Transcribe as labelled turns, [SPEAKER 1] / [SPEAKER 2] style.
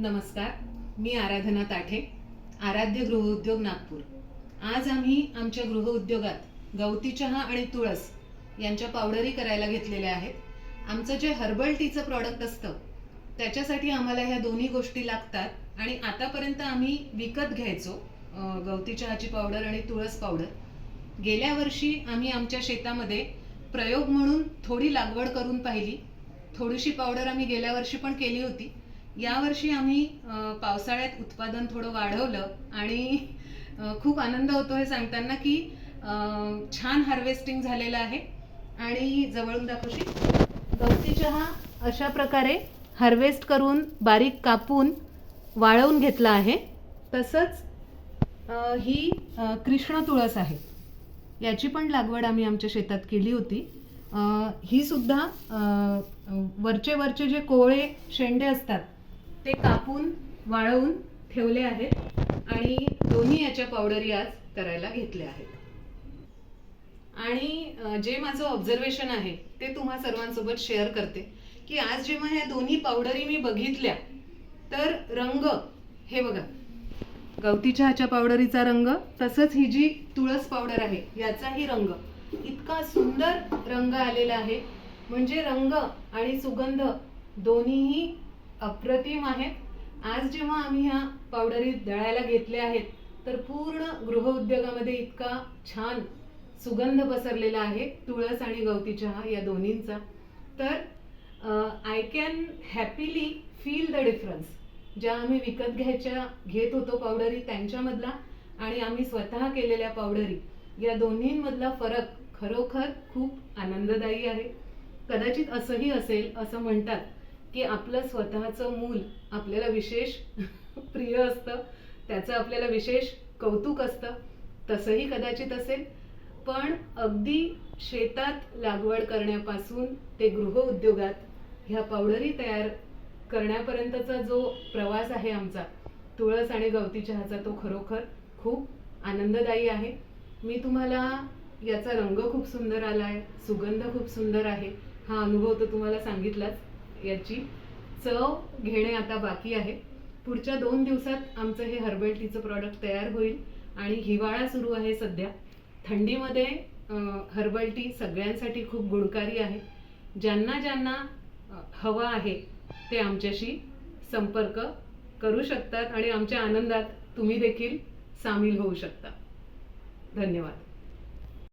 [SPEAKER 1] नमस्कार. मी आराधना ताठे, आराध्य गृहउद्योग नागपूर. आज आम्ही आमच्या गृहउद्योगात गवती चहा आणि तुळस यांच्या पावडरी करायला घेतलेल्या आहेत. आमचं जे हर्बल टीचं प्रॉडक्ट असतं त्याच्यासाठी आम्हाला ह्या दोन्ही गोष्टी लागतात आणि आतापर्यंत आम्ही विकत घ्यायचो गवती चहाची पावडर आणि तुळस पावडर. गेल्या वर्षी आम्ही आमच्या शेतामध्ये प्रयोग म्हणून थोडी लागवड करून पाहिली. थोडीशी पावडर आम्ही गेल्या वर्षी पण केली होती. यावर्षी आम्ही पावसाळ्यात उत्पादन थोडं वाढवलं आणि खूप आनंद होतो हे सांगताना की छान हार्वेस्टिंग झालेलं आहे. आणि जवळून दाखवशी गवती चहा अशा प्रकारे हार्वेस्ट करून बारीक कापून वाळवून घेतला आहे. तसंच ही कृष्ण तुळस आहे, याची पण लागवड आम्ही आमच्या शेतात केली होती. ही सुद्धा वरचे जे कोवळे शेंडे असतात ते कापून वाळवून ठेवले आहेत आणि दोन्ही याच्या पावडरी आज करायला घेतल्या आहेत. आणि जे माझं ऑब्झर्वेशन आहे ते तुम्हा सर्वांसोबत शेअर करते की आज जेव्हा ह्या दोन्ही पावडरी मी बघितल्या तर रंग हे बघा, गवती चहाच्या पावडरीचा रंग, तसंच ही जी तुळस पावडर आहे याचाही रंग इतका सुंदर रंग आलेला आहे. म्हणजे रंग आणि सुगंध दोन्हीही अप्रतिम आहेत. आज जेव्हा आम्ही ह्या पावडरी दळायला घेतल्या आहेत तर पूर्ण गृहउद्योगामध्ये इतका छान सुगंध पसरलेला आहे तुळस आणि गवती चहा या दोन्हींचा. तर I can happily feel the difference. ज्या आम्ही विकत घेत होतो पावडरी त्यांच्यामधला आणि आम्ही स्वतः केलेल्या पावडरी या दोन्हींमधला फरक खरोखर खूप आनंददायी आहे. कदाचित असंही असेल, असं म्हणतात की आपलं स्वतःचं मूल आपल्याला विशेष प्रिय असतं, त्याचं आपल्याला विशेष कौतुक असतं. तसंही कदाचित असेल, पण अगदी शेतात लागवड करण्यापासून ते गृहउद्योगात ह्या पावडरी तयार करण्यापर्यंतचा जो प्रवास आहे आमचा तुळस आणि गवती चहाचा, तो खरोखर खूप आनंददायी आहे. मी तुम्हाला याचा रंग खूप सुंदर आलाय, सुगंध खूप सुंदर आहे, हा अनुभव तर तुम्हाला सांगितलाच. याची चव घेणे आता बाकी आहे. पुढच्या 2 दिवसात आमचं हे हर्बल टीचं प्रॉडक्ट तयार होईल आणि हिवाळा सुरू आहे सध्या. थंडीमध्ये हर्बल टी सगळ्यांसाठी खूप गुणकारी आहे. ज्यांना हवा आहे ते आमच्याशी संपर्क करू शकतात आणि आमच्या आनंदात तुम्ही देखील सामील होऊ शकता. धन्यवाद.